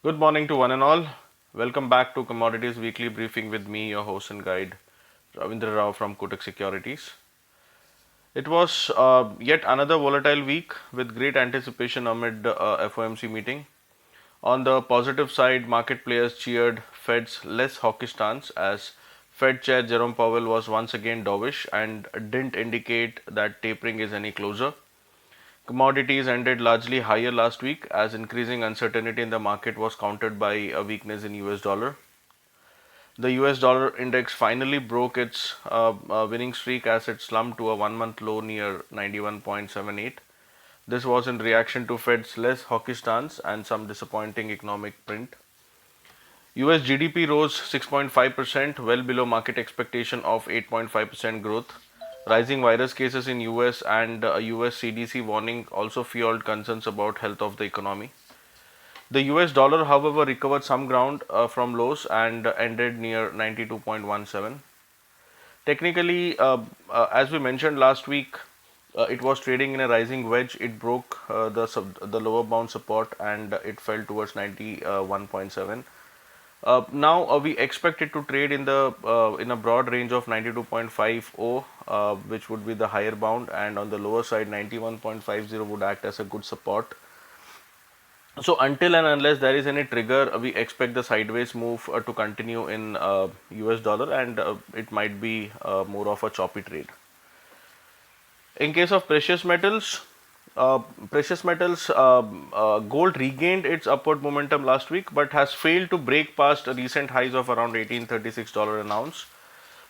Good morning to one and all. Welcome back to Commodities Weekly Briefing with me, your host and guide, Ravindra Rao from Kotak Securities. It was yet another volatile week with great anticipation amid the FOMC meeting. On the positive side, market players cheered Fed's less hawkish stance as Fed Chair Jerome Powell was once again dovish and didn't indicate that tapering is any closer. Commodities ended largely higher last week as increasing uncertainty in the market was countered by a weakness in US dollar. The US dollar index finally broke its winning streak as it slumped to a 1 month low near 91.78. This was in reaction to Fed's less hawkish stance and some disappointing economic print. US GDP rose 6.5%, well below market expectation of 8.5% growth. Rising virus cases in US and US CDC warning also fueled concerns about health of the economy. The US dollar, however, recovered some ground from lows and ended near 92.17. Technically, as we mentioned last week, it was trading in a rising wedge. It broke the lower bound support and it fell towards 91.7. Now we expect it to trade in a broad range of 92.50, which would be the higher bound, and on the lower side 91.50 would act as a good support. So until and unless there is any trigger, we expect the sideways move to continue in US dollar, and it might be more of a choppy trade. In case of uh, precious metals, gold regained its upward momentum last week, but has failed to break past recent highs of around $1836 an ounce,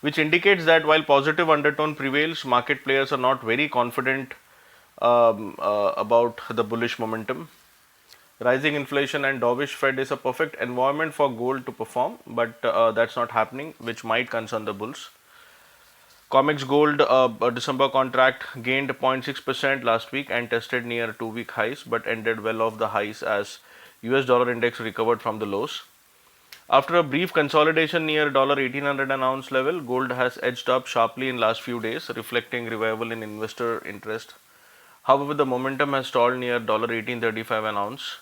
which indicates that while positive undertone prevails, market players are not very confident about the bullish momentum. Rising inflation and dovish Fed is a perfect environment for gold to perform, but that's not happening, which might concern the bulls. COMEX gold a December contract gained 0.6% last week and tested near 2 week highs, but ended well off the highs as US dollar index recovered from the lows. After a brief consolidation near $1800 an ounce level, gold has edged up sharply in last few days, reflecting revival in investor interest. However, the momentum has stalled near $1835 an ounce.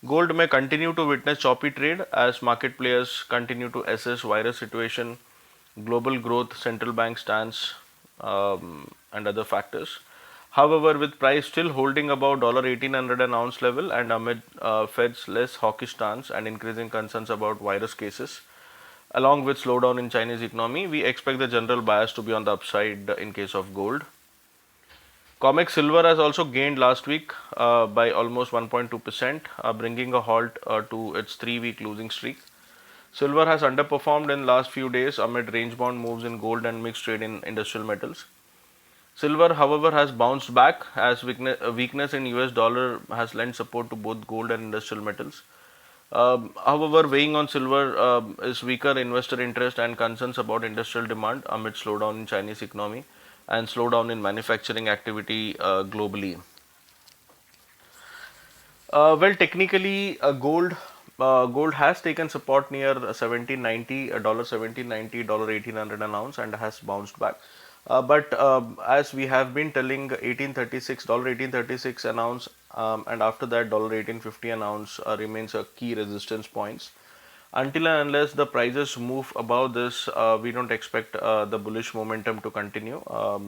Gold may continue to witness choppy trade as market players continue to assess virus situation, global growth, central bank stance, and other factors. However, with price still holding above $1800 an ounce level and amid Fed's less hawkish stance and increasing concerns about virus cases, along with slowdown in Chinese economy, we expect the general bias to be on the upside in case of gold. COMEX silver has also gained last week by almost 1.2%, bringing a halt to its 3 week losing streak. Silver has underperformed in last few days amid range-bound moves in gold and mixed trade in industrial metals. Silver, however, has bounced back as weakness in US dollar has lent support to both gold and industrial metals. However, weighing on silver is weaker investor interest and concerns about industrial demand amid slowdown in Chinese economy and slowdown in manufacturing activity globally. Technically, gold has taken support near 1790, dollar 1790, dollar 1800 an ounce, and has bounced back. But as we have been telling, 1836 dollar 1836 an ounce, and after that dollar 1850 an ounce remains a key resistance points. Until and unless the prices move above this, we don't expect the bullish momentum to continue.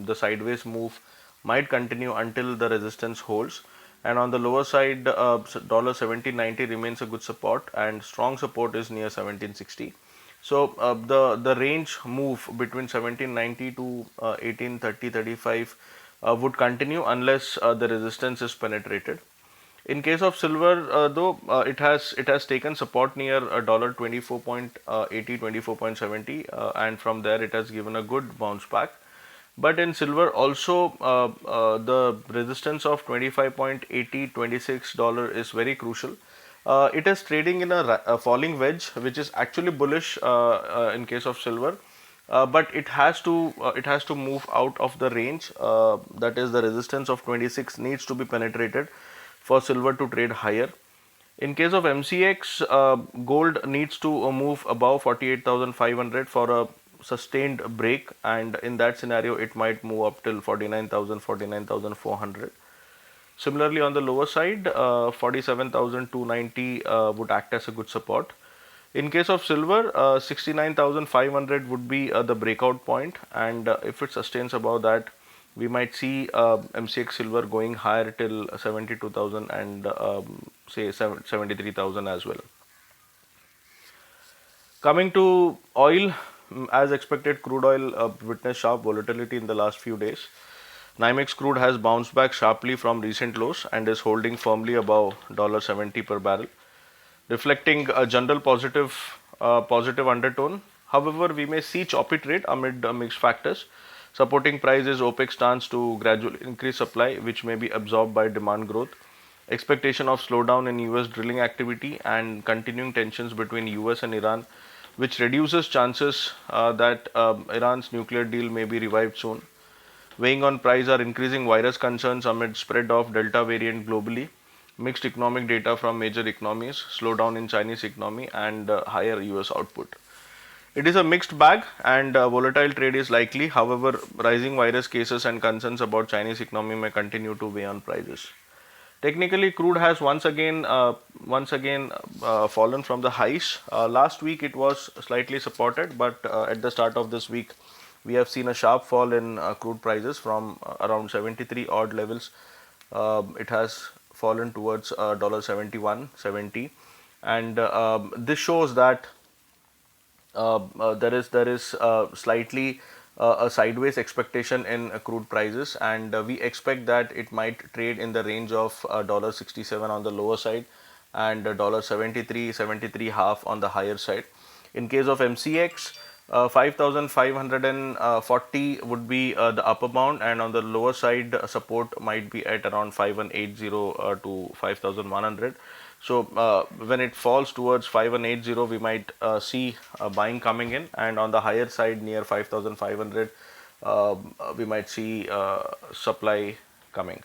The sideways move might continue until the resistance holds. And on the lower side, dollar 1790 remains a good support, and strong support is near 1760. So the range move between 1790 to 1830 35 would continue unless the resistance is penetrated. In case of silver, though, it has taken support near dollar 24.80, 24.70, and from there it has given a good bounce back. But in silver also, the resistance of 25.80, $26 is very crucial. It is trading in a falling wedge, which is actually bullish in case of silver. But it has to move out of the range. That is, the resistance of 26 needs to be penetrated for silver to trade higher. In case of MCX, gold needs to move above 48,500 for a sustained break, and in that scenario, it might move up till 49,000, 49,400. Similarly, on the lower side, 47,290 would act as a good support. In case of silver, 69,500 would be the breakout point, and if it sustains above that, we might see MCX silver going higher till 72,000 and say 73,000 as well. Coming to oil, as expected, crude oil witnessed sharp volatility in the last few days. NYMEX crude has bounced back sharply from recent lows and is holding firmly above $70 per barrel, reflecting a general positive undertone. However, we may see choppy trade amid mixed factors. Supporting price is OPEC stance to gradually increase supply, which may be absorbed by demand growth. Expectation of slowdown in US drilling activity and continuing tensions between US and Iran, which reduces chances that Iran's nuclear deal may be revived soon. Weighing on price are increasing virus concerns amid spread of Delta variant globally, mixed economic data from major economies, slowdown in Chinese economy, and higher US output. It is a mixed bag, and volatile trade is likely. However, rising virus cases and concerns about Chinese economy may continue to weigh on prices. Technically, crude has once again fallen from the highs. Last week it was slightly supported, but at the start of this week, we have seen a sharp fall in crude prices from around 73 odd levels. It has fallen towards $71.70, and this shows that there is slightly a sideways expectation in crude prices, and we expect that it might trade in the range of $67 on the lower side and $73 half on the higher side. In case of MCX, 5,540 would be the upper bound, and on the lower side support might be at around 5180 to 5,100. So when it falls towards 5180, we might see buying coming in, and on the higher side near 5,500, we might see supply coming.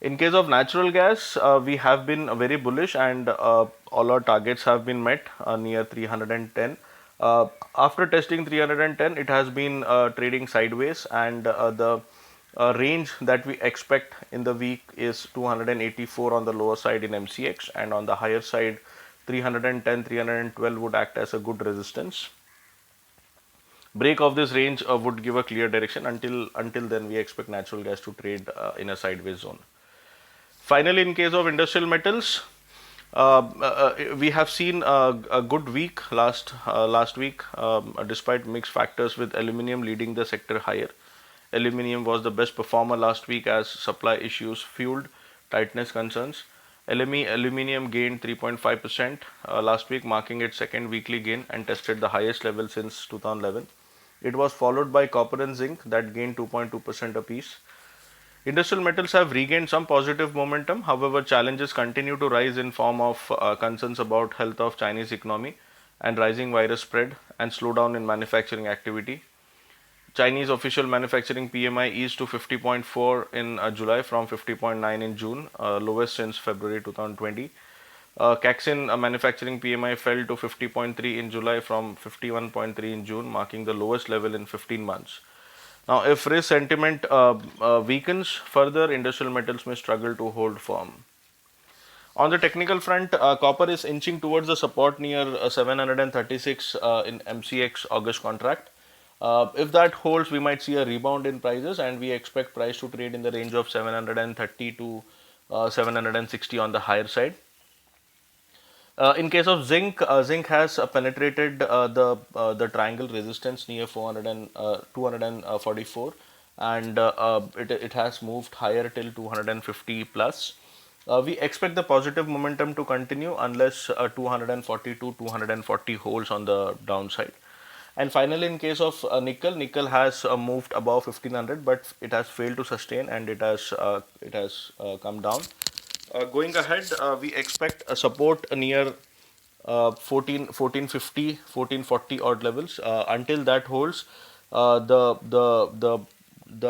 In case of natural gas, we have been very bullish, and all our targets have been met near 310. After testing 310, it has been trading sideways, and the range that we expect in the week is 284 on the lower side in MCX, and on the higher side 310 312 would act as a good resistance. Break of this range would give a clear direction. Until then, we expect natural gas to trade in a sideways zone. Finally, in case of industrial metals, we have seen a good week last week, despite mixed factors, with aluminium leading the sector higher. Aluminium was the best performer last week as supply issues fueled tightness concerns. LME aluminium gained 3.5% last week, marking its second weekly gain and tested the highest level since 2011. It was followed by copper and zinc that gained 2.2% apiece. Industrial metals have regained some positive momentum. However, challenges continue to rise in form of concerns about health of Chinese economy and rising virus spread and slowdown in manufacturing activity. Chinese official manufacturing PMI eased to 50.4 in July from 50.9 in June, lowest since February 2020. Caxin manufacturing PMI fell to 50.3 in July from 51.3 in June, marking the lowest level in 15 months. Now, if risk sentiment weakens further, industrial metals may struggle to hold firm. On the technical front, copper is inching towards the support near 736 in MCX August contract. If that holds, we might see a rebound in prices, and we expect price to trade in the range of 730 to 760 on the higher side. In case of zinc, zinc has penetrated the triangle resistance near 244, and it has moved higher till 250 plus. We expect the positive momentum to continue unless 240 to 240 holds on the downside. And finally, in case of nickel, nickel has moved above 1500, but it has failed to sustain, and it has come down. Going ahead, we expect a support near 1440 odd levels. Until that holds, the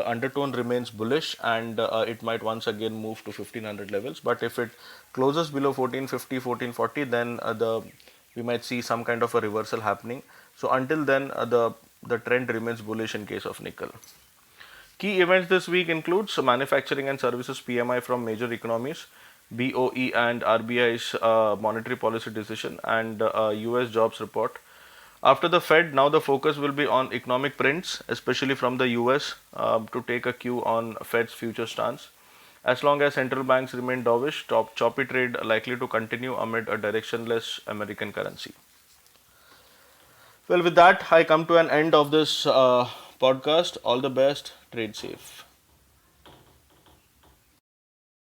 undertone remains bullish, and it might once again move to 1500 levels. But if it closes below 1440, then we might see some kind of a reversal happening. So until then, the trend remains bullish in case of nickel. Key events this week includes manufacturing and services PMI from major economies, BOE and RBI's monetary policy decision, and US jobs report. After the Fed, now the focus will be on economic prints, especially from the US, to take a cue on Fed's future stance. As long as central banks remain dovish, choppy trade likely to continue amid a directionless American currency. Well, with that, I come to an end of this podcast. All the best. Trade safe.